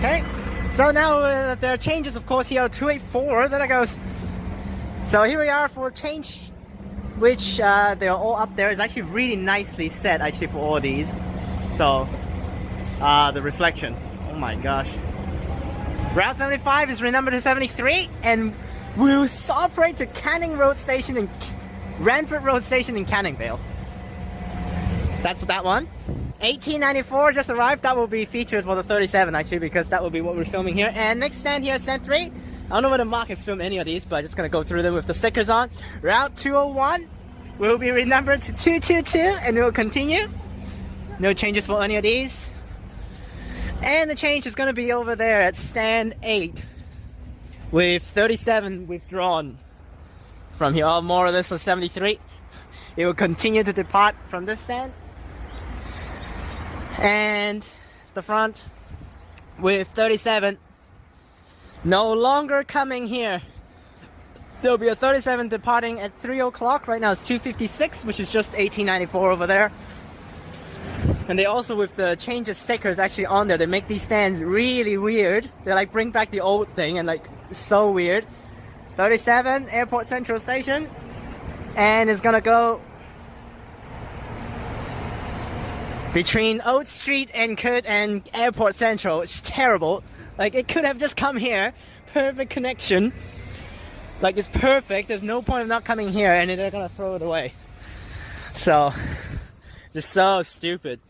Okay, so now there are changes, of course, here. 284, there it goes. So here we are for change, which they're all up there. It's actually really nicely set, actually, for all these. So, the reflection, oh my gosh. Route 75 is renumbered to 73, and we'll operate to Canning Road Station and Ranford Road Station in Canning Vale. That's that one. 1894 just arrived. That will be featured for the 37 actually, because that will be what we're filming here. And next stand here is stand 3. I don't know whether Mark has filmed any of these, but I'm just gonna go through them with the stickers on. Route 201 will be renumbered to 222, and it will continue. No changes for any of these. And the change is gonna be over there at stand 8, with 37 withdrawn from here. More or less a 73. It will continue to depart from this stand. And the front with 37 no longer coming here. There'll be a 37 departing at 3 o'clock. Right now it's 2:56, which is just 1894 over there. And they also, with the change of stickers actually on there, they make these stands really weird. They like bring back the old thing, and like so weird. 37 Airport Central Station, and it's gonna go between Oats Street and Curtin and Airport Central. It's terrible. Like, it could have just come here. Perfect connection. Like, it's perfect. There's no point of not coming here, and they're gonna throw it away. So, just so stupid.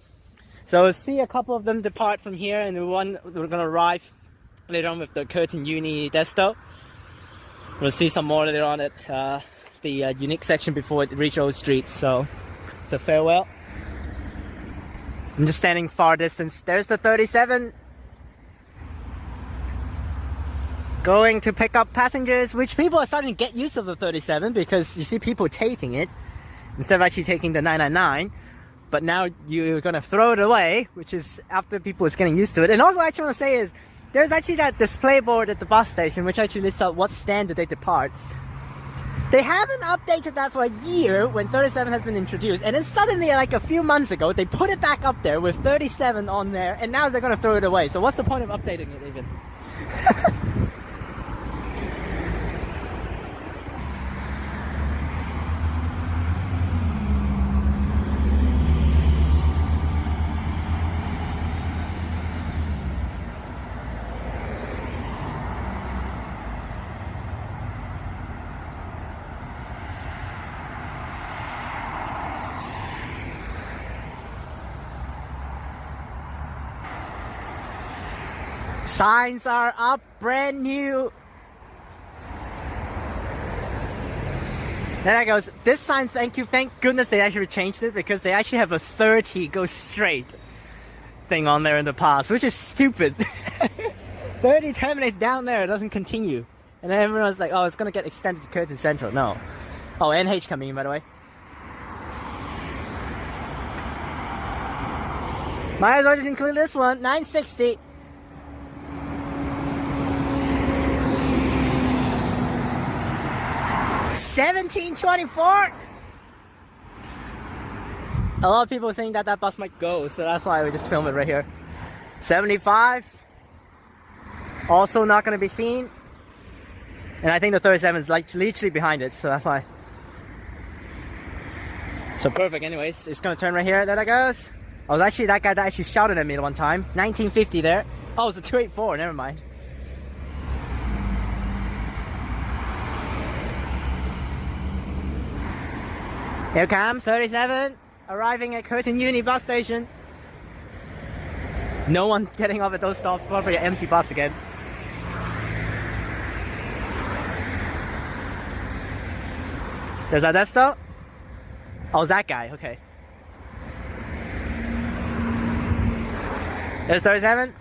So we'll see a couple of them depart from here, and the one we're gonna arrive later on with the Curtin Uni Desto. We'll see some more later on at the unique section before it reaches Oats Street. So, it's a farewell. I'm just standing far distance. There's the 37 going to pick up passengers, which people are starting to get used of the 37, because you see people taking it instead of actually taking the 999. But now you're gonna throw it away, which is after people is getting used to it. And also, I actually want to say is there's actually that display board at the bus station which actually lists out what stand do they depart. They haven't updated that for a year when 37 has been introduced, and then suddenly, like a few months ago, they put it back up there with 37 on there, and now they're gonna throw it away. So what's the point of updating it even? Signs are up, brand new. There it goes. This sign, thank goodness they actually changed it, because they actually have a 30 go straight thing on there in the past, which is stupid. 30 terminates down there, it doesn't continue. And then everyone's like, oh, it's gonna get extended to Curtin Central. No. Oh, NH coming in, by the way. Might as well just include this one, 960. $17.24. A lot of people are saying that that bus might go, so that's why we just film it right here. 75, also not going to be seen, and I think the 37 is like literally behind it, so that's why. So perfect. Anyways, it's going to turn right here. There it goes. I was actually that guy that actually shouted at me one time. 1950 there. Oh, it's a 284. Never mind. Here comes 37, arriving at Curtin Uni Bus Station. No one getting off at those stops, probably an empty bus again. There's Adesto. Oh, that guy, okay. There's 37.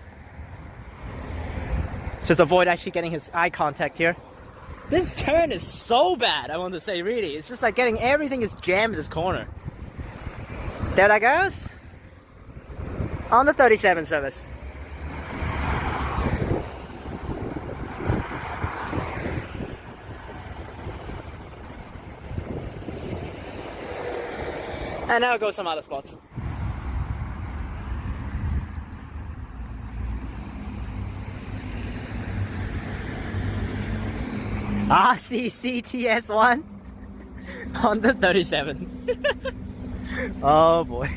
Just avoid actually getting his eye contact here. This turn is so bad, I want to say, really. It's just like getting everything is jammed in this corner. There that goes. On the 37 service. And now go some other spots. RCCTS1 on the 37. Oh boy.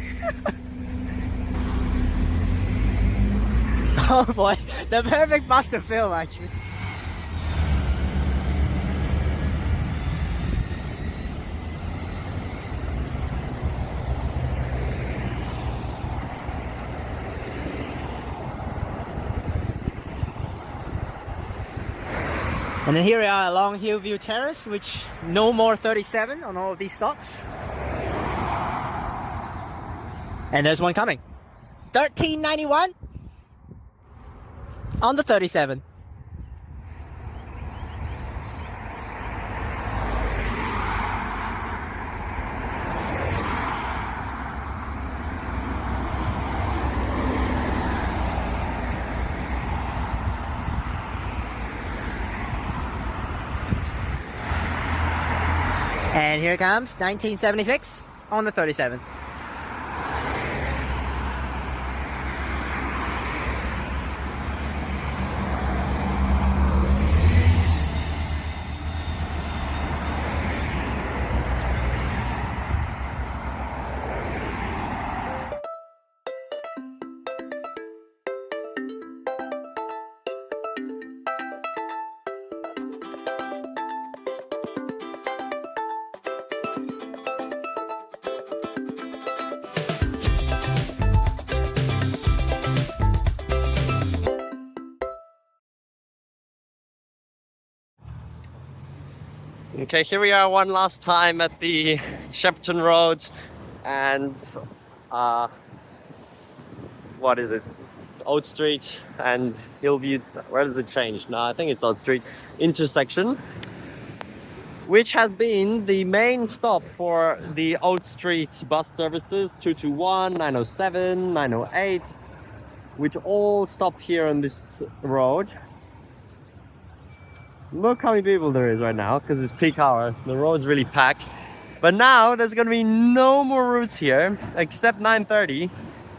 Oh boy, the perfect bus to film actually. And then here we are along Hillview Terrace, which no more 37 on all of these stops. And there's one coming. 1391 on the 37. And here comes 1976 on the 37. Okay, here we are one last time at the Shepperton Road and what is it? Oats Street and Hillview. Where does it change? No, I think it's Oats Street intersection, which has been the main stop for the Oats Street bus services 221, 907, 908, which all stopped here on this road. Look how many people there is right now, because it's peak hour. The road's really packed. But now there's going to be no more routes here except 930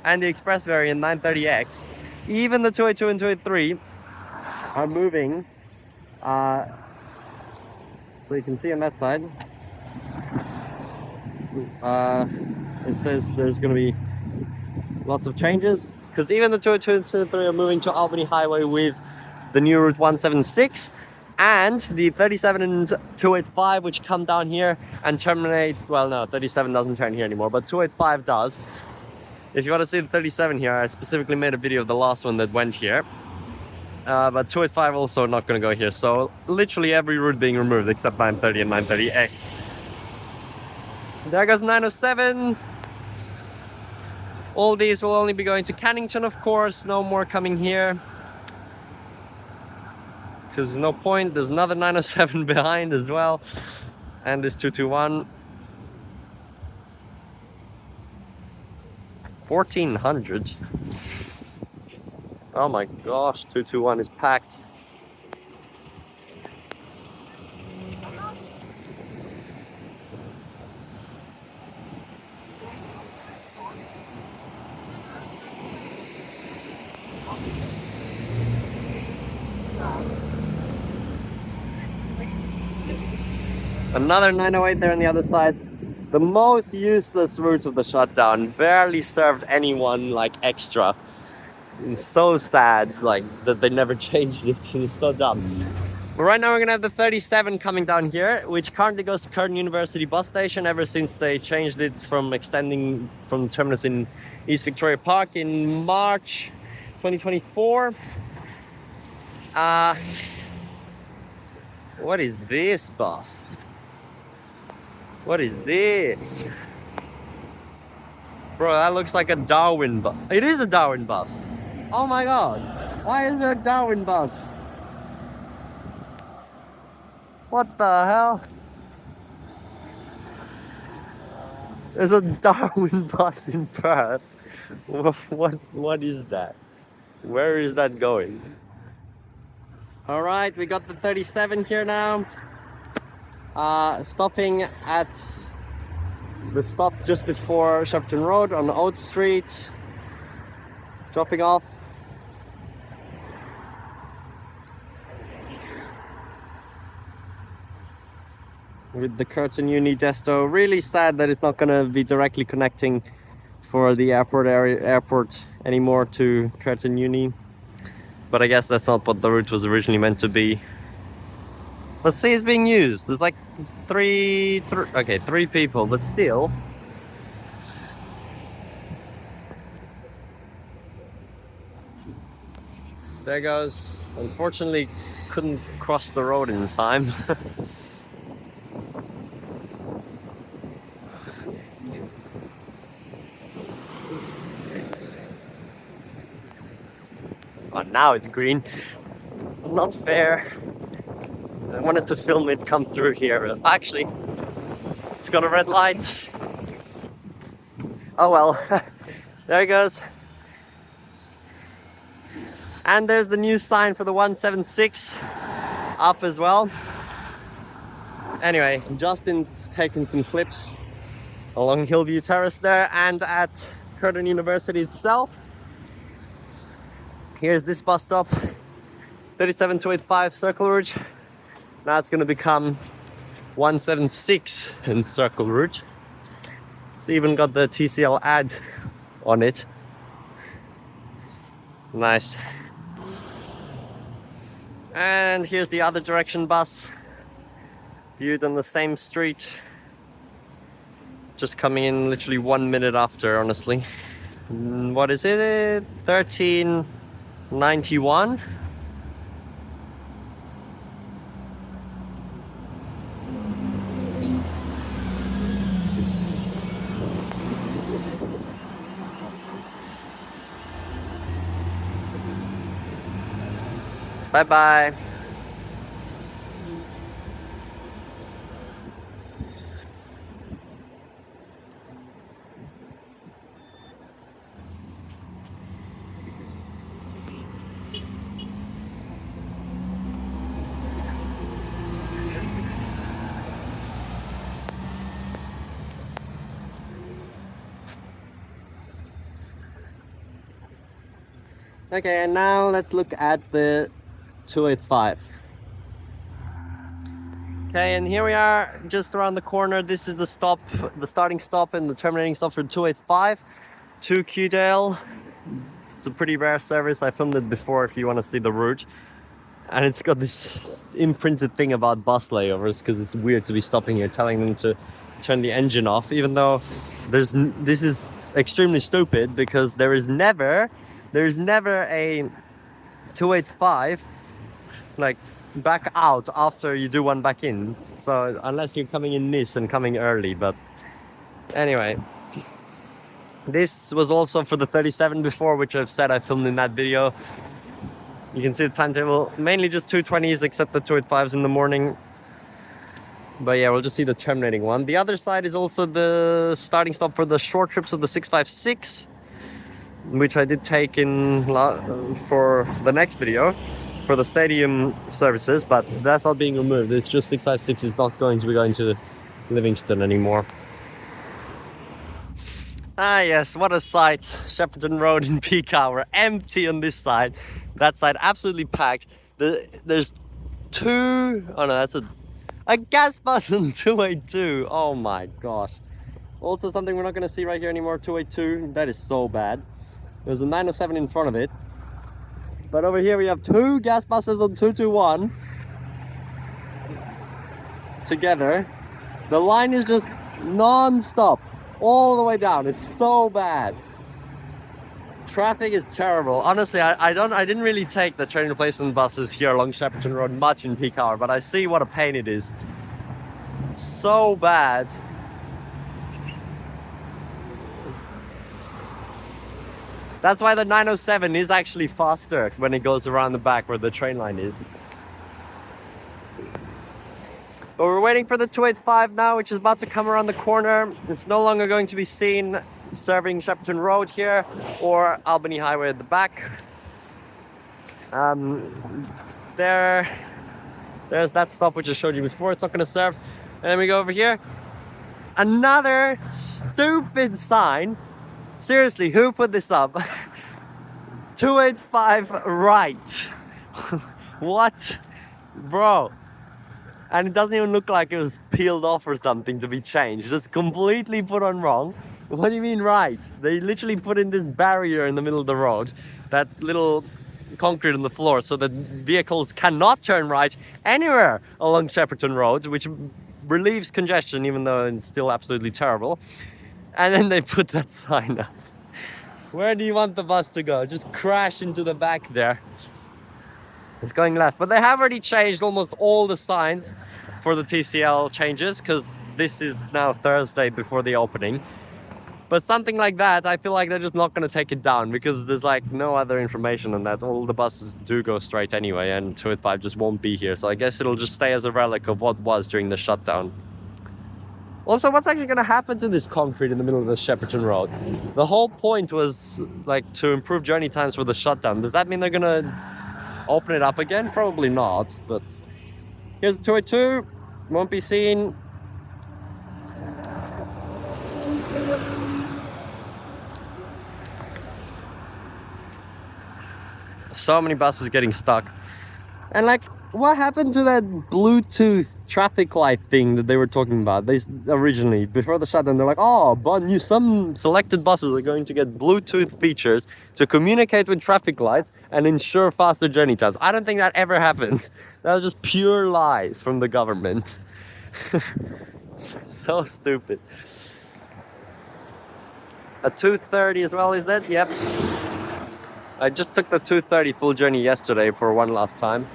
and the express variant 930X. Even the 282 and 283 are moving. So you can see on that side, it says there's going to be lots of changes, because even the 282 and 283 are moving to Albany Highway with the new route 176. And the 37 and 285, which come down here and terminate. Well, no, 37 doesn't turn here anymore, but 285 does. If you want to see the 37 here, I specifically made a video of the last one that went here. But 285 also not going to go here. So literally every route being removed except 930 and 930X. There goes 907. All these will only be going to Cannington, of course. No more coming here, because there's no point. There's another 907 behind as well, and this 221. 1400. Oh my gosh, 221 is packed. Another 908 there on the other side. The most useless route of the shutdown. Barely served anyone like extra. It's so sad, like, that they never changed it. It's so dumb. But right now we're gonna have the 37 coming down here, which currently goes to Curtin University Bus Station ever since they changed it from extending from Terminus in East Victoria Park in March 2024. What is this bus? What is this? Bro, that looks like a Darwin bus. It is a Darwin bus. Oh my god. Why is there a Darwin bus? What the hell? There's a Darwin bus in Perth. What is that? Where is that going? Alright, we got the 37 here now. Stopping at the stop just before Shepperton Road on Oats Street. Dropping off. with the Curtin Uni Desto. Really sad that it's not going to be directly connecting for the airport anymore to Curtin Uni. But I guess that's not what the route was originally meant to be. Let's see, it's being used. There's like three people, but still. There goes. Unfortunately, couldn't cross the road in time. Oh, now it's green. Not fair. I wanted to film it come through here, but actually, it's got a red light. Oh well, there it goes. And there's the new sign for the 176 up as well. Anyway, Justin's taking some clips along Hillview Terrace there and at Curtin University itself. Here's this bus stop, 37285 Circle Route. Now it's going to become 176 in Circle Route. It's even got the TCL ad on it. Nice. And here's the other direction bus, viewed on the same street. Just coming in literally 1 minute after, honestly. What is it? 1391? Bye-bye. Okay, and now let's look at the 285. Okay, and here we are just around the corner. This is the stop, the starting stop and the terminating stop for 285 to Quedale. It's a pretty rare service. I filmed it before if you want to see the route. And it's got this imprinted thing about bus layovers because it's weird to be stopping here telling them to turn the engine off, even though this is extremely stupid because there is never a 285 like back out after you do one back in, so unless you're coming in this and coming early. But anyway, this was also for the 37 before, which I've said I filmed in that video. You can see the timetable, mainly just 220s except the 285s in the morning. But yeah, we'll just see the terminating one. The other side is also the starting stop for the short trips of the 656, which I did take in for the next video for the stadium services, but that's not being removed. It's just 656 is not going to be going to Livingston anymore. Ah yes, what a sight. Shepperton Road in peak hour, empty on this side. That side absolutely packed. There's two, oh no, that's a gas bus on 282. Oh my gosh. Also something we're not going to see right here anymore, 282. That is so bad. There's a 907 in front of it. But over here we have two gas buses on 221 together. The line is just non-stop all the way down. It's so bad. Traffic is terrible. Honestly, I didn't really take the train replacement buses here along Shepperton Road much in peak hour, but I see what a pain it is. It's so bad. That's why the 907 is actually faster when it goes around the back where the train line is. But we're waiting for the 285 now, which is about to come around the corner. It's no longer going to be seen serving Shepperton Road here or Albany Highway at the back. There's that stop which I showed you before. It's not going to serve. And then we go over here. Another stupid sign. Seriously, who put this up? 285 right. What? Bro. And it doesn't even look like it was peeled off or something to be changed. Just completely put on wrong. What do you mean right? They literally put in this barrier in the middle of the road, that little concrete on the floor, so that vehicles cannot turn right anywhere along Shepperton Road, which relieves congestion, even though it's still absolutely terrible. And then they put that sign up. Where do you want the bus to go? Just crash into the back there. It's going left, but they have already changed almost all the signs for the TCL changes, because this is now Thursday before the opening. But something like that, I feel like they're just not going to take it down, because there's like no other information on that. All the buses do go straight anyway, and 285 just won't be here. So I guess it'll just stay as a relic of what was during the shutdown. Also, what's actually going to happen to this concrete in the middle of the Shepperton Road? The whole point was like to improve journey times for the shutdown. Does that mean they're going to open it up again? Probably not, but here's the 282, won't be seen. So many buses getting stuck. And like, what happened to that Bluetooth traffic light thing that they were talking about? They originally, before the shutdown, they're like, oh, but some selected buses are going to get Bluetooth features to communicate with traffic lights and ensure faster journey times. I don't think that ever happened. That was just pure lies from the government. So stupid. A 230 as well, is that? Yep. I just took the 230 full journey yesterday for one last time.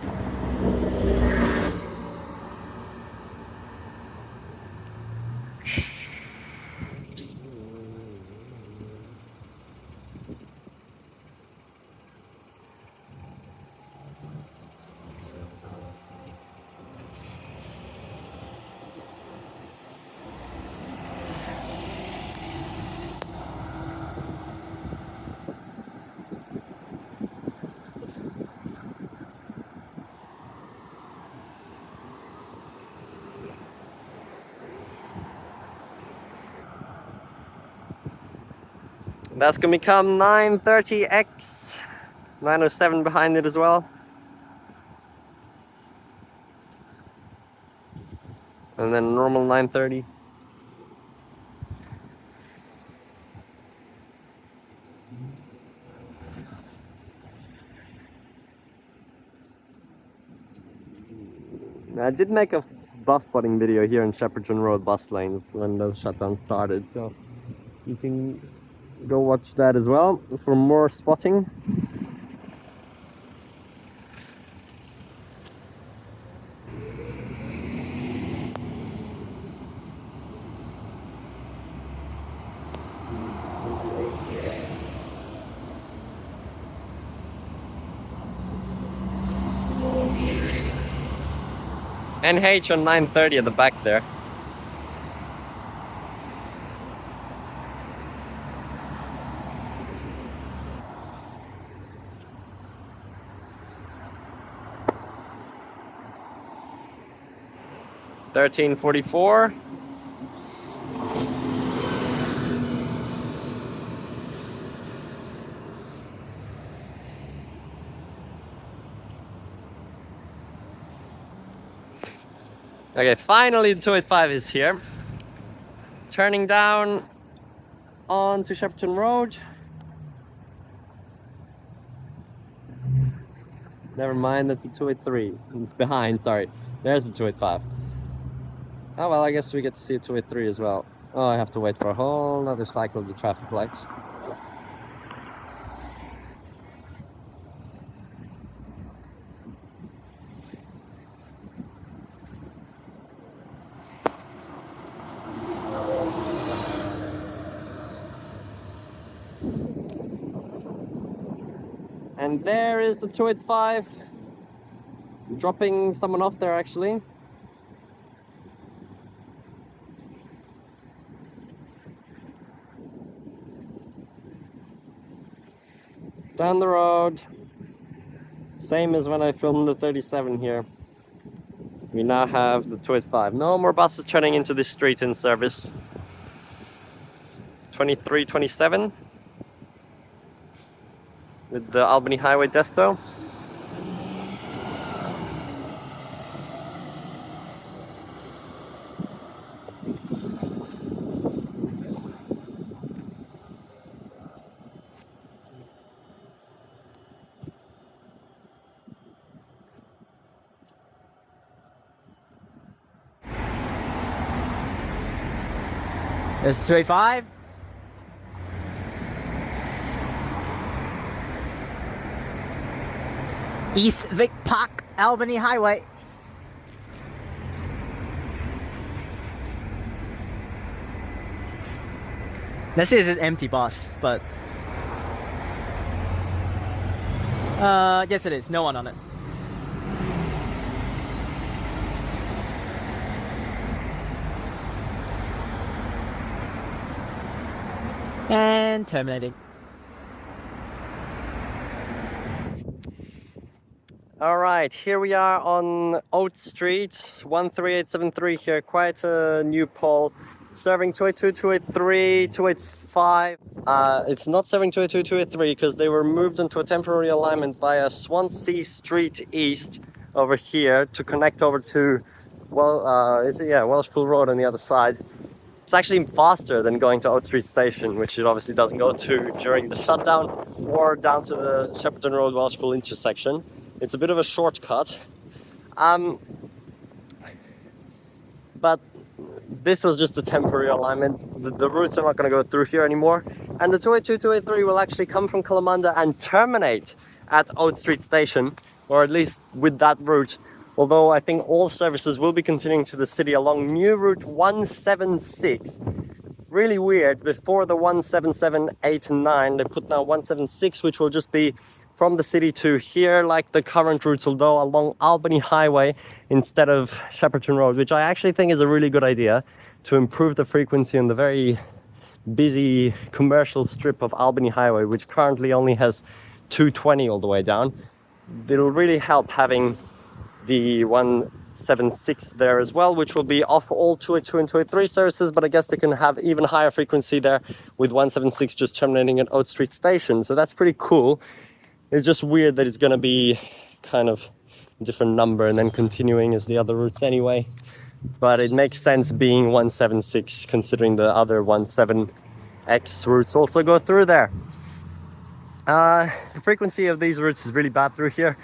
That's gonna become 930X, 907 behind it as well. And then normal 930. I did make a bus spotting video here in Shepperton Road bus lanes when the shutdown started, so you can go watch that as well for more spotting. NH on 930 at the back there. $13.44. Okay, finally the 285 is here. Turning down onto Shepperton Road. Never mind, that's the 283. It's behind, sorry. There's the 285. Oh well, I guess we get to see a 283 as well. Oh, I have to wait for a whole other cycle of the traffic lights. And there is the 285. Dropping someone off there actually. Down the road, same as when I filmed the 37 here. We now have the 285. No more buses turning into this street in service. 2327 with the Albany Highway desto. There's 285. East Vic Park, Albany Highway. Let's say this is an empty bus, but yes it is, no one on it. And terminating. All right, here we are on Oats Street, 13873 here, quite a new pole, serving 282, 283, 285. It's not serving 282, 283 because they were moved into a temporary alignment via Swansea Street East over here to connect over to, Welshpool Road on the other side. It's actually faster than going to Oats Street Station, which it obviously doesn't go to during the shutdown, or down to the Shepperton Road Welshpool intersection. It's a bit of a shortcut. But this was just a temporary alignment. The routes are not going to go through here anymore. And the 282, 283 will actually come from Kalamunda and terminate at Oats Street Station, or at least with that route. Although I think all services will be continuing to the city along new route 176. Really weird, before the 177, 8 and 9, they put now 176, which will just be from the city to here, like the current routes, although along Albany Highway instead of Shepperton Road, which I actually think is a really good idea to improve the frequency on the very busy commercial strip of Albany Highway, which currently only has 220 all the way down. It'll really help having the 176 there as well, which will be off all 282 and 283 services, but I guess they can have even higher frequency there with 176 just terminating at Oats Street Station. So that's pretty cool. It's just weird that it's going to be kind of a different number and then continuing as the other routes anyway. But it makes sense being 176 considering the other 17X routes also go through there. The frequency of these routes is really bad through here.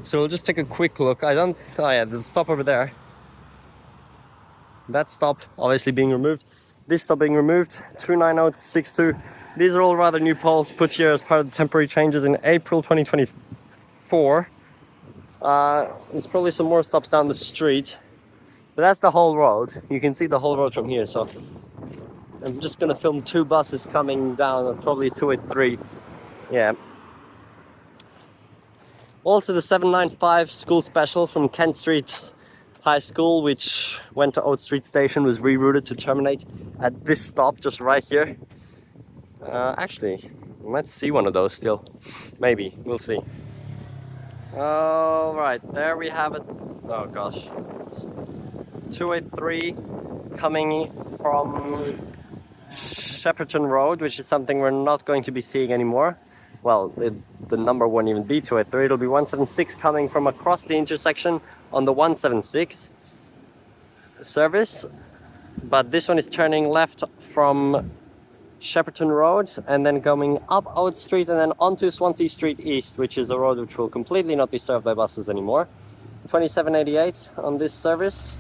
So we'll just take a quick look. Oh yeah, there's a stop over there. That stop obviously being removed. This stop being removed, 29062. These are all rather new poles put here as part of the temporary changes in April 2024. There's probably some more stops down the street. But that's the whole road. You can see the whole road from here. So I'm just going to film two buses coming down, probably 283. Yeah. Also the 795 school special from Kent Street High School, which went to Oats Street Station, was rerouted to terminate at this stop just right here. Actually, we might see one of those still. Maybe, we'll see. Alright, there we have it. Oh gosh. 283 coming from Shepperton Road, which is something we're not going to be seeing anymore. Well, the number won't even be 283, it'll be 176 coming from across the intersection on the 176 service. But this one is turning left from Shepperton Road and then coming up Oats Street and then onto Swansea Street East, which is a road which will completely not be served by buses anymore. 2788 on this service.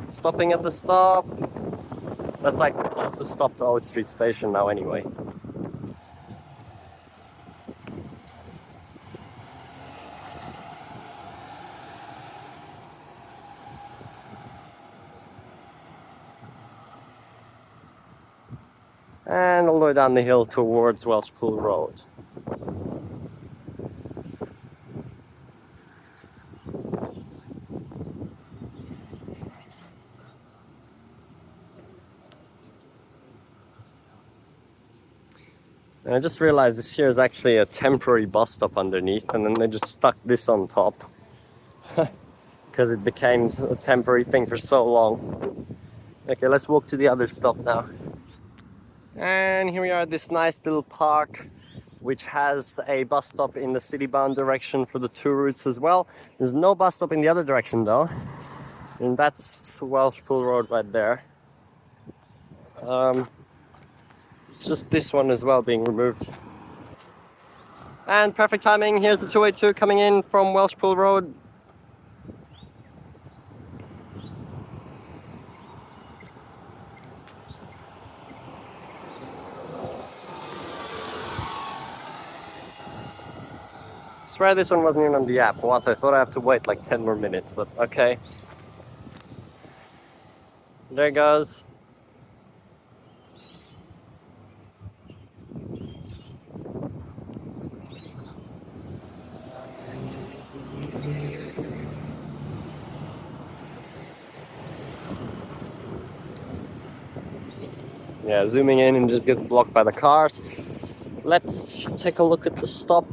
Stopping at the stop. That's like the closest stop to Oats Street Station now anyway. And all the way down the hill towards Welshpool Road. And I just realized this here is actually a temporary bus stop underneath, and then they just stuck this on top because it became a temporary thing for so long. Okay, let's walk to the other stop now. And here we are at this nice little park, which has a bus stop in the city-bound direction for the two routes as well. There's no bus stop in the other direction though. And that's Welsh Pool Road right there. It's just this one as well being removed. And perfect timing, here's the 282 coming in from Welsh Pool Road. I swear this one wasn't even on the app once. I thought I have to wait like 10 more minutes, but okay. There it goes. Yeah, zooming in and just gets blocked by the cars. Let's take a look at the stop.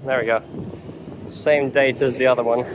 There we go. Same date as the other one.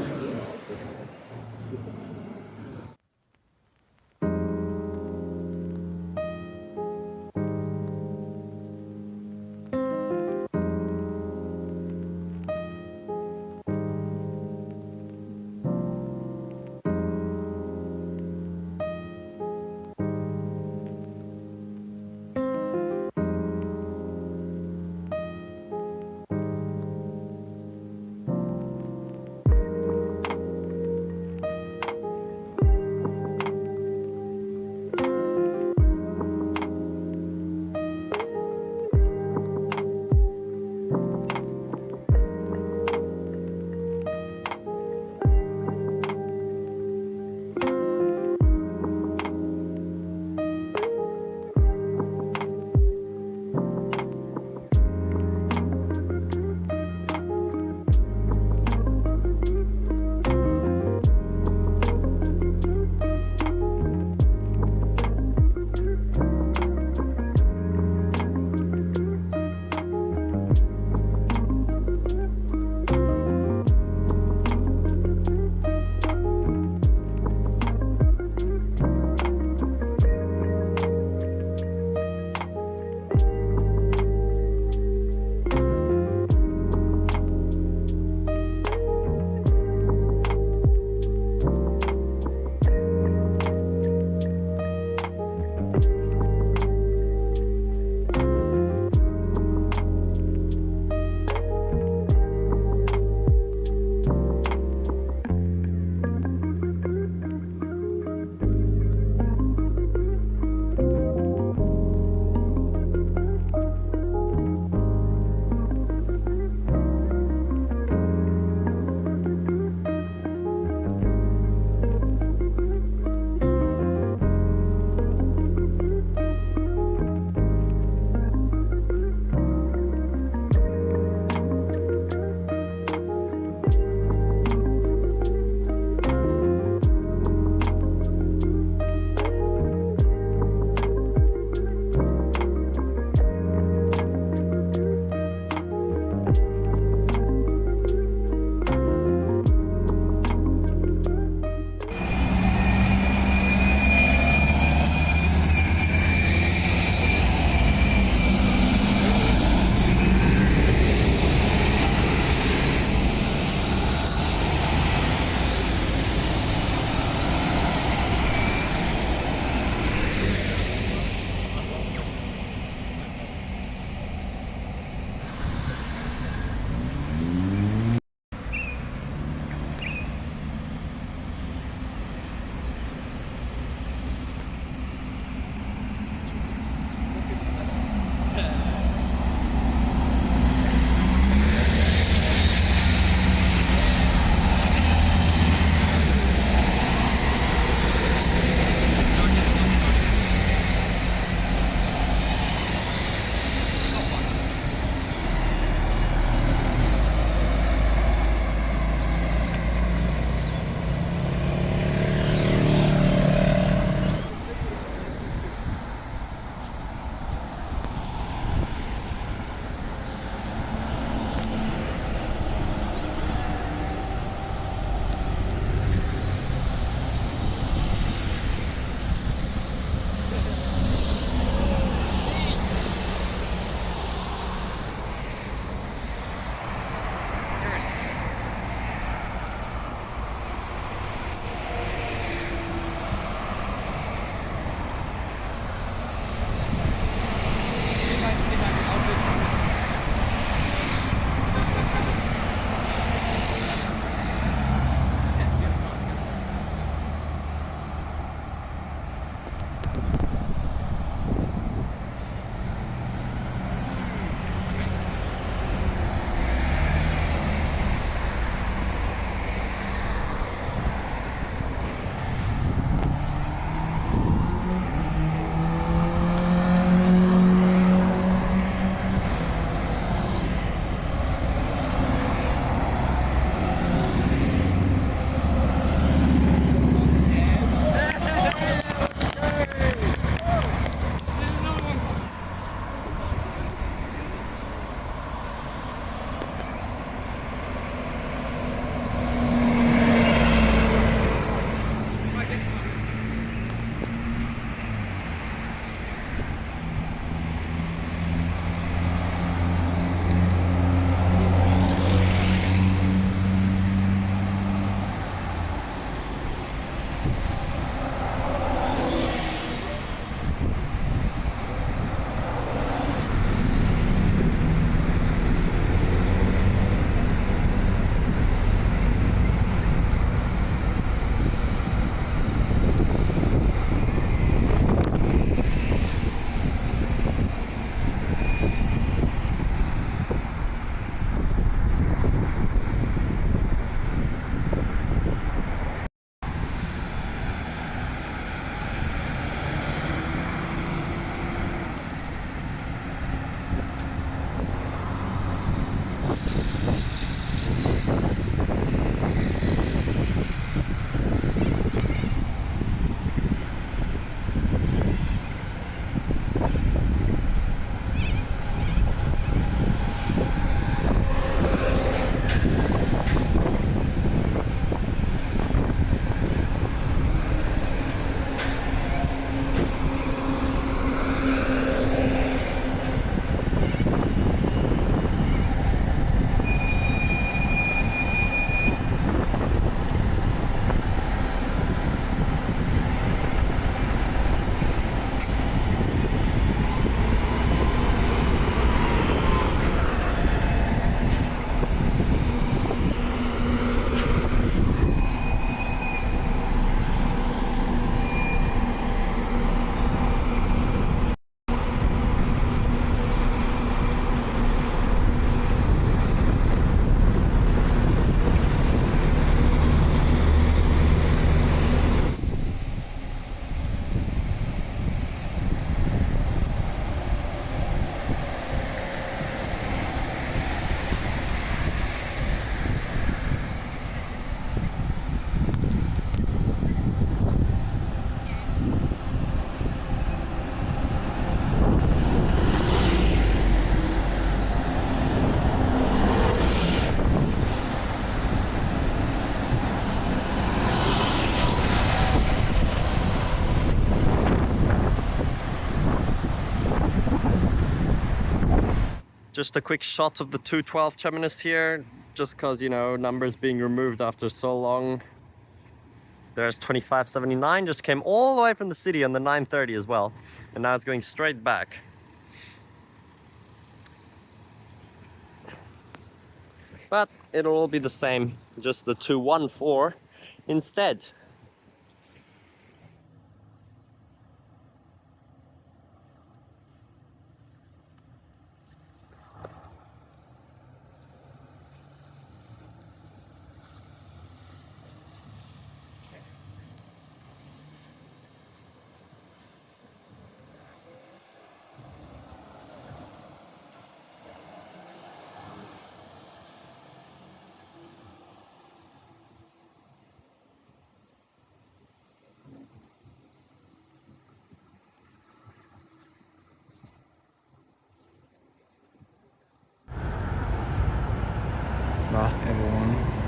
Just a quick shot of the 212 terminus here, just because, you know, numbers being removed after so long. There's 2579, just came all the way from the city on the 9:30 as well, and now it's going straight back. But it'll all be the same, just the 214 instead. Last ever one.